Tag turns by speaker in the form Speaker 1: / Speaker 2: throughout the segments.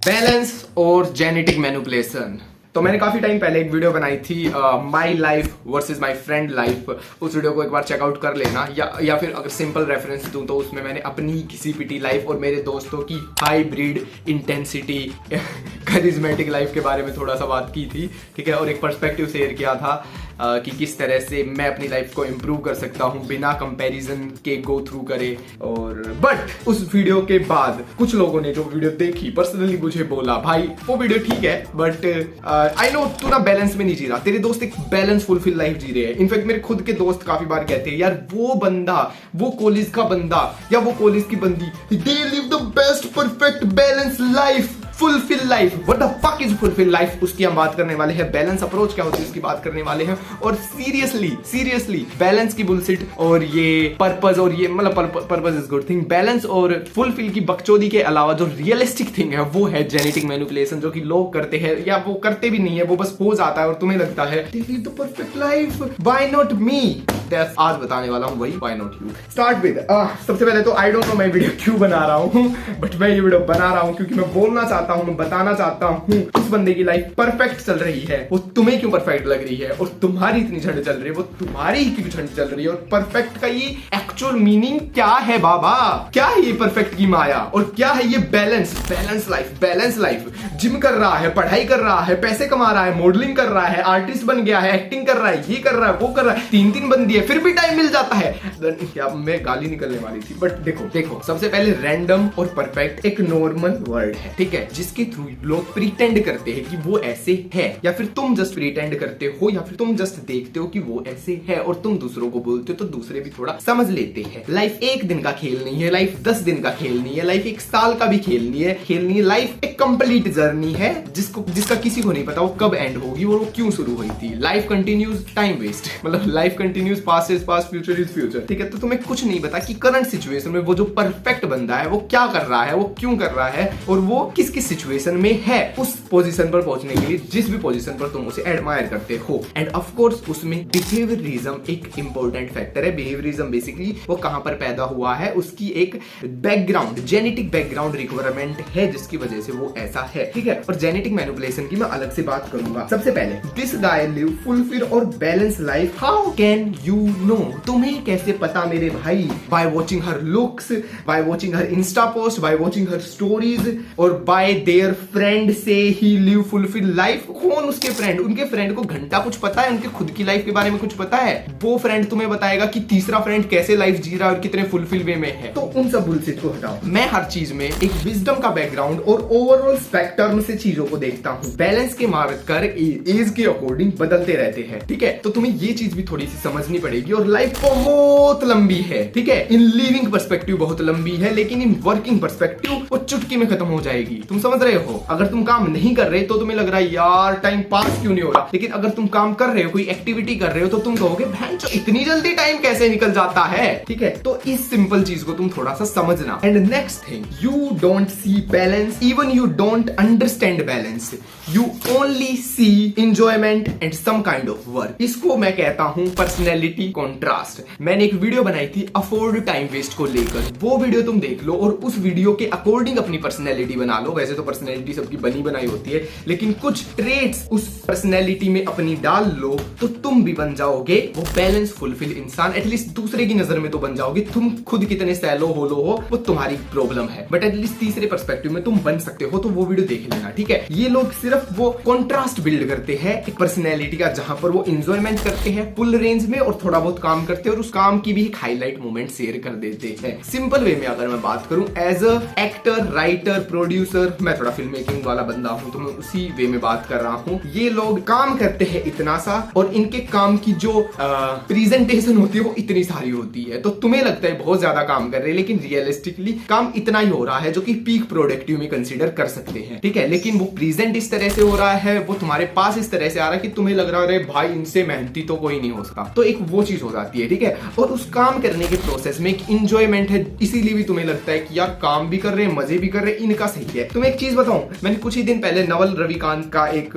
Speaker 1: Balance और genetic manipulation. तो मैंने काफी टाइम पहले एक वीडियो बनाई थी my life versus my friend life. उस वीडियो को एक बार चेकआउट कर लेना, या फिर अगर सिंपल रेफरेंस दूं तो उसमें मैंने अपनी किसी पिटी लाइफ और मेरे दोस्तों की हाइब्रिड इंटेंसिटी करिज्मेटिक लाइफ के बारे में थोड़ा सा बात की थी, ठीक है। और एक पर्सपेक्टिव शेयर किया था कि किस तरह से मैं अपनी लाइफ को इम्प्रूव कर सकता हूं बिना कंपैरिजन के गो थ्रू करे। और बट उस वीडियो के बाद कुछ लोगों ने जो वीडियो देखी पर्सनली मुझे बोला, भाई वो वीडियो ठीक है बट आई नो तू ना बैलेंस में नहीं जी रहा, तेरे दोस्त एक बैलेंस फुलफिल लाइफ जी रहे हैं। इनफैक्ट मेरे खुद के दोस्त काफी बार कहते हैं, यार वो बंदा, वो कॉलेज का बंदा या वो कॉलेज की बंदी, they live the best perfect balance life, fulfil life. What the fuck is fulfil life, उसकी हम बात करने वाले हैं। बैलेंस अप्रोच क्या होती है उसकी बात करने वाले हैं। और सीरियसली बैलेंस की बुलशिट और ये पर्पस, और ये मतलब purpose is good thing, balance और फुलफिल की बकचोदी के अलावा जो रियलिस्टिक थिंग है वो है जेनेटिक मैनिपुलेशन, जो कि लोग करते हैं या वो करते भी नहीं है, वो बस हो जाता है और तुम्हें लगता है they live the perfect life, why not me. आज बताने वाला हूं वही, why not you. Start with सबसे पहले तो आई डोंट नो मैं वीडियो क्यों बना रहा हूं, बट मैं ये वीडियो बना रहा हूं क्योंकि मैं बोलना चाहता हूं, मैं बताना चाहता हूं उस बंदे की लाइफ परफेक्ट चल रही है, वो तुम्हें क्यों परफेक्ट लग रही है, और तुम्हारी इतनी झंड चल रही है, वो तुम्हारी ही क्यों झंड चल रही है। और परफेक्ट का ये एक्चुअल मीनिंग क्या है बाबा, क्या है ये परफेक्ट की माया, और क्या है ये बैलेंस लाइफ। जिम कर रहा है, पढ़ाई कर रहा है, पैसे कमा रहा है, मॉडलिंग कर रहा है, आर्टिस्ट बन गया है, एक्टिंग कर रहा है, ये कर रहा है, वो कर रहा है, तीन बंदी है, फिर भी टाइम मिल जाता है। मैं गाली निकलने वाली थी, बट देखो सबसे पहले रैंडम और परफेक्ट एक नॉर्मल वर्ड है, ठीक है, जिसके थ्रू लोग प्रीटेंड करते हैं कि वो ऐसे है, या फिर तुम जस्ट प्रीटेंड करते हो, या फिर तुम जस्ट देखते हो कि वो ऐसे है और तुम दूसरों को बोलते हो तो दूसरे भी थोड़ा समझ लेते हैं। लाइफ एक दिन का खेल नहीं है, लाइफ 10 दिन का खेल नहीं है, लाइफ 1 साल का भी खेल नहीं है। लाइफ एक कंप्लीट जर्नी है जिसका किसी को नहीं पता वो कब एंड होगी और वो क्यों शुरू हुई थी। लाइफ कंटिन्यूज, टाइम वेस्ट, मतलब life continues, past is past, future is future, ठीक है। तो तुम्हें कुछ नहीं पता कि करंट सिचुएशन में वो जो परफेक्ट बंदा है वो क्या कर रहा है, वो क्यों कर रहा है, और वो किस किस सिचुएशन में है उस पोजीशन पर पहुंचने के लिए, जिस भी पोजीशन पर तुम उसे एडमायर करते हो। एंड ऑफ कोर्स उसमें बिहेवियरिज्म एक इंपॉर्टेंट फैक्टर है। बिहेवियरिज्म बेसिकली वो कहां पर पैदा हुआ है, उसकी एक बैकग्राउंड, जेनेटिक बैकग्राउंड रिक्वायरमेंट है जिसकी वजह से वो ऐसा है, ठीक है। और जेनेटिक मैनिपुलेशन की मैं अलग से बात करूंगा। सबसे पहले दिस गाय लिव फुलफिल और balance life, how can you know, तुम्हें कैसे पता मेरे भाई? By watching her looks, by watching her Insta post, by watching her stories, और बाय देयर फ्रेंड से ही लिव फुलफिल लाइफ। कौन उसके फ्रेंड? उनके फ्रेंड को घंटा कुछ पता है उनके खुद की लाइफ के बारे में कुछ पता है? वो फ्रेंड तुम्हें बताएगा कि तीसरा फ्रेंड कैसे लाइफ जी रहा है और कितने फुलफिल वे में है। तो उन सब बुलशिट को हटाओ। मैं हर चीज में एक विजडम का बैकग्राउंड और ओवरऑल स्पेक्ट्रम से चीजों को देखता हूँ। बैलेंस के मार्कर एज के अकॉर्डिंग बदलते रहते हैं, ठीक है। तो तुम्हें ये चीज भी थोड़ी सी समझनी पड़ेगी। और लाइफ बहुत लंबी है, ठीक है। इन लिविंग पर्सपेक्टिव बहुत लंबी है, लेकिन इन वर्किंग पर्सपेक्टिव वो चुटकी में खत्म हो जाएगी। तुम समझ रहे हो? अगर तुम काम नहीं कर रहे तो तुम्हें लग रहा है यार टाइम पास क्यों नहीं हो रहा, लेकिन अगर तुम काम कर रहे हो, कोई एक्टिविटी कर रहे हो, तो तुम कहोगे भैंचो इतनी जल्दी टाइम कैसे निकल जाता है, ठीक है। तो इस सिंपल चीज को तुम थोड़ा सा समझना। And next thing, you don't see balance, even you don't understand balance, you only see enjoyment and some kind of work. इसको मैं कहता हूं पर्सनैलिटी कॉन्ट्रास्ट। मैंने एक वीडियो बनाई थी अफोर्ड टाइम वेस्ट को लेकर, वो वीडियो तुम देख लो और उस वीडियो के अकॉर्डिंग अपनी पर्सनैलिटी बना लो। वैसे तो पर्सनैलिटी सबकी बनी बनाई होती है, लेकिन कुछ ट्रेट्स उस पर्सनैलिटी में अपनी डाल लो तो तुम भी बन जाओगे वो बैलेंस फुलफिल इंसान। एटलीस्ट दूसरे की नजर में तो बन जाओगे। तुम खुद कितने सैलो होलो हो वो तुम्हारी प्रॉब्लम है, बट एटलीस्ट तीसरे पर्सपेक्टिव में तुम बन सकते हो। तो वो वीडियो देख लेना, ठीक है। ये लोग सिर्फ वो कॉन्ट्रास्ट बिल्ड करते हैं एक पर्सनैलिटी का, जहां पर वो एंजॉयमेंट करते हैं फुल रेंज में और थोड़ा बहुत काम करते हैं और उस काम की भी एक हाईलाइट मोमेंट शेयर कर देते हैं। सिंपल वे में अगर मैं बात करूं, as a actor, writer, producer, मैं थोड़ा फिल्म मेकिंग वाला बंदा हूं तो मैं उसी वे में बात कर रहा हूं। ये लोग काम करते हैं इतना सा और इनके काम की जो प्रेजेंटेशन होती है वो इतनी सारी होती है। तो तुम्हें लगता है बहुत ज्यादा काम कर रहे हैं, लेकिन रियलिस्टिकली काम इतना ही हो रहा है जो कि पीक प्रोडक्टिव में कंसीडर कर सकते हैं, ठीक है। लेकिन वो प्रेजेंट इस तरह से हो रहा है, वो तुम्हारे पास इस तरह से आ रहा है कि तुम्हें लग रहा है भाई इनसे मेहनती तो कोई नहीं हो सकता। तो एक वो चीज हो जाती है, ठीक है। और उस काम करने के प्रोसेस में एक इंजॉयमेंट है, इसीलिए भी तुम्हें लगता है कि यार काम भी कर रहे हैं, मजे भी कर रहे हैं, इनका सही है। तुम्हें एक चीज बताऊं, मैंने कुछ ही दिन पहले नवल रविकांत का एक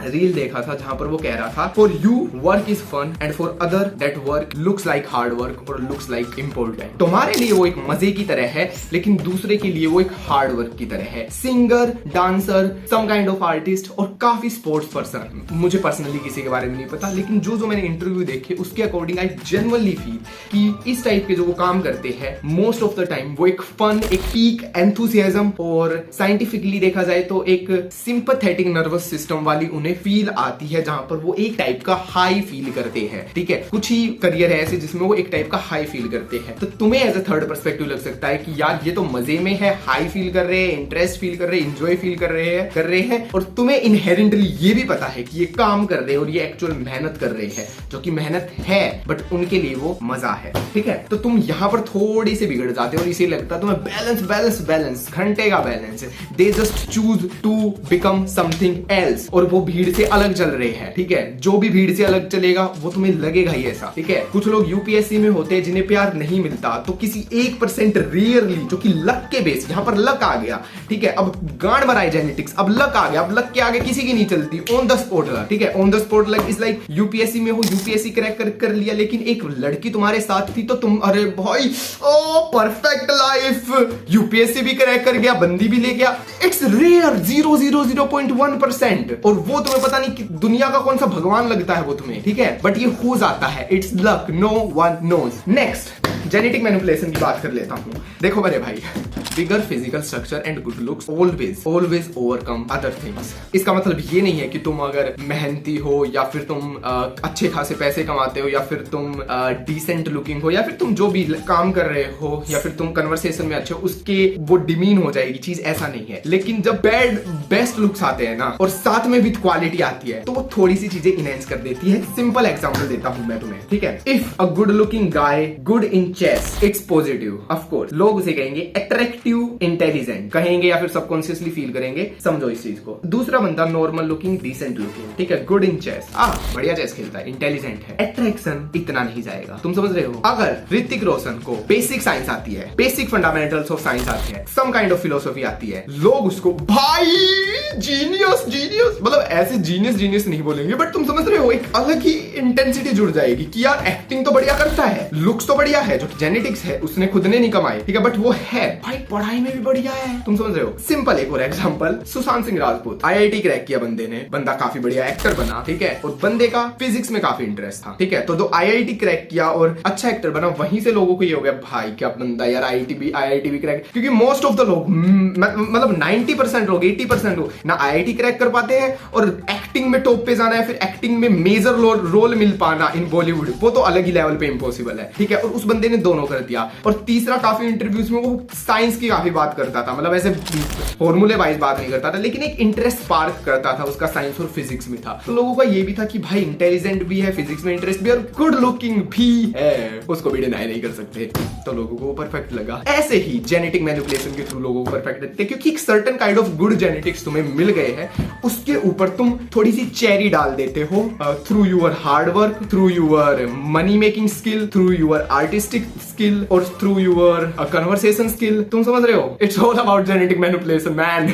Speaker 1: रील देखा था जहां पर वो कह रहा था, for you work is fun and for other that work looks like hard work और लुक्स लाइक इम्पोर्टेंट। तुम्हारे लिए वो एक मजे की तरह है, लेकिन दूसरे के लिए वो एक हार्ड वर्क की तरह है। Singer, dancer, some kind of artist और काफी स्पोर्ट्स पर्सन, मुझे पर्सनली किसी के बारे में नहीं पता, लेकिन जो मैंने इंटरव्यू देखे उसके अकॉर्डिंग आई जेन्युइनली फील कि इस टाइप के जो वो काम करते हैं मोस्ट ऑफ द टाइम वो एक फन, एक पीक एंथुसियाज्म और साइंटिफिकली देखा जाए तो एक सिंपैथेटिक नर्वस सिस्टम वाली उन्हें फील आती है, जहां पर वो एक टाइप का हाई फील करते हैं, ठीक है। कुछ ही करियर है ऐसे जिसमें वो एक टाइप का हाई फील करते हैं। तो तुम्हें एज अ थर्ड पर्सपेक्टिव लग सकता है कि यार ये तो मजे में है, हाई फील कर रहे हैं, इंटरेस्ट फील कर रहे हैं, एंजॉय फील कर रहे हैं और तुम्हें इनहेरेंटली ये भी पता है कि ये काम कर रहे हैं और ये एक्चुअल मेहनत कर रहे हैं, जो कि मेहनत है बट उनके लिए वो मजा है, ठीक है। तो तुम यहां पर थोड़ी सी बिगड़ जाते हो और इसे लगता है तुम्हें बैलेंस घंटे का बैलेंस है। They just choose to become something else और वो भीड़ से अलग चल रहे हैं, ठीक है। जो भी भीड़ से अलग चलेगा वो तुम्हें लगेगा ही ऐसा, ठीक है। कुछ लोग यूपीएससी में होते हैं जिन्हें प्यार नहीं मिलता, तो किसी 1% रेयरली, जो कि लक के बेस, यहां पर लक आ गया, ठीक है। अब गांड मराई जेनेटिक्स, अब लक आ गया, अब लक के आगे किसी की नहीं चलती, ऑन द स्पॉट, ठीक है। On the spot luck is like UPSC में हो, यूपीएससी क्रैक कर लिया, लेकिन एक लड़की तुम्हारे साथ थी तो तुम, अरे भाई ओ परफेक्ट लाइफ, यूपीएससी भी क्रैक कर गया, बंदी भी ले गया। इट्स रेयर, 0.1%, और वो तुम्हें पता नहीं कि दुनिया का कौन सा भगवान लगता है वो तुम्हें, ठीक है। बट ये हो जाता है, it's luck, no one knows. Next genetic manipulation की बात कर लेता हूं। देखो मेरे भाई, bigger physical structure and good looks always overcome other things. इसका मतलब ये नहीं है कि तुम अगर मेहनती हो या फिर तुम अच्छे खासे पैसे कमाते हो या फिर तुम डिसेंट लुकिंग हो या फिर तुम जो भी काम कर रहे हो या फिर तुम कन्वर्सेशन में अच्छे हो, उसके वो डिमीन हो जाएगी चीज, ऐसा नहीं है। लेकिन जब बेस्ट लुक्स आते हैं ना और साथ में विद क्वालिटी आती है तो वो थोड़ी सी चीजें इनहेंस कर देती है। सिंपल एग्जांपल देता हूं मैं तुम्हें, ठीक है। If a good looking guy good in chess, it's positive, of course लोग उसे कहेंगे अट्रैक्टिव, इंटेलिजेंट कहेंगे या फिर सबकॉन्शियसली फील करेंगे, समझो इस चीज को। दूसरा बंदा नॉर्मल लुकिंग, डिसेंट लुकिंग, ठीक है, गुड इन चेस, बढ़िया चेस खेलता है, इंटेलिजेंट है, अट्रैक्शन इतना नहीं जाएगा, तुम समझ रहे हो। अगर ऋतिक रोशन को बेसिक साइंस आती है, बेसिक फंडामेंटल्स ऑफ साइंस आती है, सम काइंड ऑफ फिलोसफी आती है, लोग उसको भाई जीनियस, मतलब ऐसे जीनियस नहीं बोलेंगे, बट तुम समझ रहे हो, एक अलग ही इंटेंसिटी जुड़ जाएगी कि यार एक्टिंग तो बढ़िया करता है, लुक्स तो बढ़िया है, जो जेनेटिक्स है उसने खुद ने नहीं कमाई, ठीक है, बट वो है भाई, पढ़ाई में भी बढ़िया है, तुम समझ रहे हो। सिंपल एक और example, Sushant Singh Rajput, IIT crack किया बंदे ने, बंदा काफी बढ़िया एक्टर बना, ठीक है, और बंदे का फिजिक्स में काफी इंटरेस्ट था, ठीक है। तो आईआईटी क्रैक किया और अच्छा एक्टर बना, वहीं से लोगों को ये हो गया भाई क्या बंदा यार, आईआईटी भी क्रैक, क्योंकि मोस्ट ऑफ द लोग मतलब 90% लोग, 80% लोग ना आईआईटी क्रैक कर पाते हैं और एक्टिंग में टॉप पे जाना है, फिर एक्टिंग में मेजर रोल मिल पाना इन बॉलीवुड, वो तो अलग ही लेवल पे इम्पॉसिबल है, ठीक है। और उस बंदे ने दोनों कर दिया। और तीसरा, काफी इंटरव्यूज में वो साइंस की काफी बात करता था, मतलब ऐसे फॉर्मूले वाइज बात नहीं करता था, लेकिन एक इंटरेस्ट स्पार्क करता था, उसका साइंस और फिजिक्स में था। तो लोगों का ये भी था कि भाई इंटेलिजेंट भी है, फिजिक्स में इंटरेस्ट भी है और गुड लुकिंग भी है, उसको भी डिनाई नहीं कर सकते, तो लोगों को परफेक्ट लगा। ऐसे ही जेनेटिक मैनिपुलेशन के थ्रू लोगों को परफेक्ट लगते हैं, क्योंकि एक certain kind of good genetics तुम्हें मिल गए हैं, उसके ऊपर तुम थोड़ी सी चेरी डाल देते हो through your hard work, through your money making skill, through your artistic skill और थ्रू यूर कन्वर्सेशन स्किल, तुम समझ रहे हो। It's all about genetic manipulation man,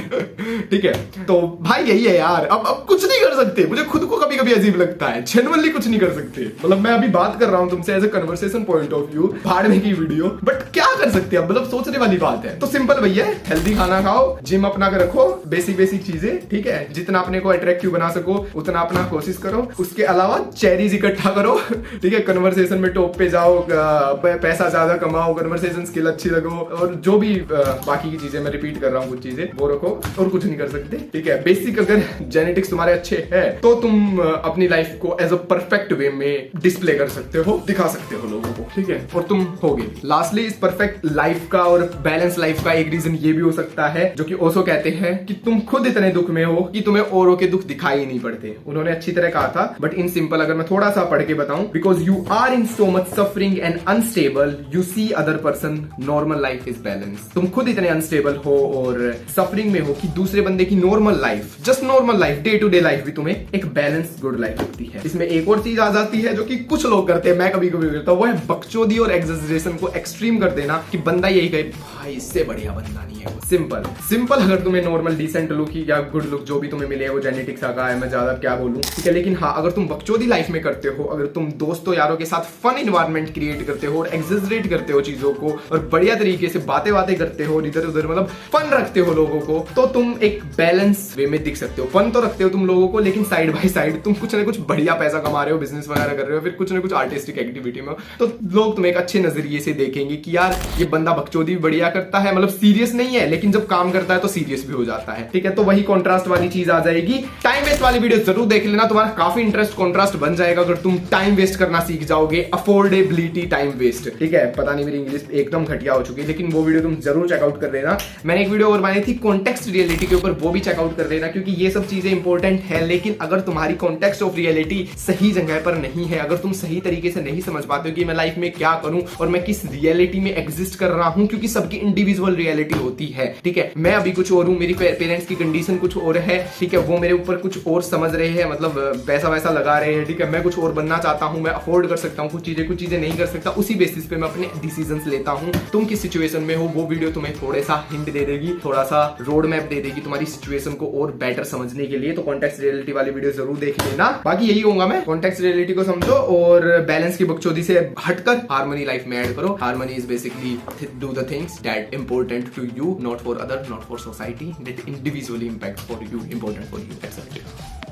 Speaker 1: ठीक है। तो भाई यही है यार, अब कुछ नहीं कर सकते, मुझे खुद को कभी कभी अजीब लगता है, जेन्युइनली कुछ नहीं कर सकते, मतलब मैं अभी बात कर रहा हूं तुमसे as a conversation point of view, फाड़ने की वीडियो, बट क्या कर सकते हैं, मतलब सोचने वाली बात है। तो सिंपल भैया, हेल्दी खाना खाओ, जिम अपना कर रखो, बेसिक चीजें, ठीक है, जितना अपने को अट्रैक्टिव बना सको उतना अपना कोशिश करो, उसके अलावा चेरीज इकट्ठा करो, ठीक है, कन्वर्सेशन में टॉप पे जाओ, पैसा ज्यादा कमाओ, कन्वर्सेशन स्किल अच्छी रखो, और जो भी बाकी की चीजें मैं रिपीट कर रहा हूँ कुछ चीजें वो रखो, और कुछ नहीं कर सकते, ठीक है। बेसिक अगर जेनेटिक्स तुम्हारे अच्छे है तो तुम अपनी लाइफ को एज अ परफेक्ट वे में डिस्प्ले कर सकते हो, दिखा सकते हो लोगों को, ठीक है, और तुम होगे। लास्टली, इस परफेक्ट लाइफ का और बैलेंस लाइफ का एक रीजन ये भी हो सकता है, जो कि ओशो कहते हैं, कि तुम खुद इतने दुख में हो कि तुम्हें औरों के दुख दिखाई ही नहीं पड़ते। उन्होंने अच्छी तरह कहा था, बट इन सिंपल अगर मैं थोड़ा सा पढ़ के बताऊं, because you are in so much suffering and unstable you see other person normal life is balance. तुम खुद इतने अनस्टेबल हो और सफरिंग में हो कि दूसरे बंदे की normal life, just normal life, day to day life भी तुम्हें एक बैलेंस गुड लाइफ लगती है। इसमें एक और चीज आ जाती है जो कि कुछ लोग करते हैं, मैं कभी कभी करता हूं, वो है बकचोदी और एग्जैजरेशन को एक्सट्रीम कर देना कि बंदा यही कहे भाई इससे बढ़िया बंदा नहीं है। सिंपल सिंपल अगर तुम्हें नॉर्मल डिसेंट लुक या गुड लुक जो भी तुम्हें मिले वो जेनेटिक्स का है, मैं ज्यादा क्या बोलूं, ठीक है। लेकिन हाँ, अगर तुम बकचोदी लाइफ में करते हो, अगर तुम दोस्तों यारों के साथ फन इन्वायरमेंट क्रिएट करते हो और एग्जैजरेट करते हो चीजों को और बढ़िया तरीके से बातें करते हो, इधर उधर मतलब फन रखते हो लोगों को, तो तुम एक बैलेंस वे में दिख सकते हो। फन तो रखते हो तुम लोगों को, लेकिन साइड बाय साइड तुम कुछ ना कुछ बढ़िया पैसा कमा रहे हो, बिजनेस वगैरह कर रहे हो, फिर कुछ ना कुछ आर्टिस्टिक एक्टिविटी में हो, तो लोग तुम्हें एक अच्छे नजरिए से देखेंगे कि यार ये बंदा बकचोदी भी बढ़िया करता है, मतलब सीरियस नहीं है लेकिन जब काम करता है तो सीरियस भी हो जाता है, ठीक है। तो वही कॉन्ट्रास्ट वाली चीज आ जाएगी। टाइम वेस्ट वाली वीडियो जरूर देख लेना, तुम्हारा काफी इंटरेस्ट कॉन्ट्रास्ट बन जाएगा अगर तुम टाइम वेस्ट करना सीख जाओगे। अफोर्डेबिलिटी टाइम वेस्ट, ठीक है। पता नहीं मेरी इंग्लिश एकदम घटिया हो चुकी है, लेकिन वो वीडियो तुम जरूर चेकआउट कर लेना। मैंने एक वीडियो और बनाई थी कॉन्टेक्स्ट रियलिटी के ऊपर, वो भी चेकआउट कर लेना, क्योंकि ये सब चीजें इंपॉर्टेंट है। लेकिन अगर तुम्हारी कॉन्टेक्स्ट ऑफ रियलिटी सही जगह पर नहीं है, अगर तुम सही तरीके से नहीं समझ पाते हो कि मैं लाइफ में क्या करूं और मैं किस रियलिटी में एग्जिस्ट कर रहा हूं, क्योंकि सबकी इंडिविजुअल रियलिटी होती है, ठीक है। मैं अभी कुछ और हूं, मेरी पेरेंट्स की कंडीशन कुछ और है, ठीक है। वो मेरे ऊपर कुछ और समझ रहे हैं, मतलब पैसा वैसा लगा रहे हैं, ठीक है। मैं कुछ और बनना चाहता हूं, मैं अफोर्ड कर सकता हूं कुछ चीजें नहीं कर सकता, उसी बेसिस पे मैं अपने डिसीजंस लेता हूं। तुम किस सिचुएशन में हो वो वीडियो तुम्हें थोड़ा सा हिंट दे देगी, थोड़ा सा रोड मैप दे देगी तुम्हारी सिचुएशन को और बेटर समझने के लिए। तो कॉन्टेक्स्ट रियलिटी वाली वीडियो जरूर देख लेना। बाकी यही होगा, मैं कॉन्टेक्स्ट रियलिटी को समझो और बैलेंस की बकचोदी से हटकर हार्मनी लाइफ में ऐड करो। Harmony is basically do the things that important to you, not for other, not for society, that individually impact for you, important for you, accept.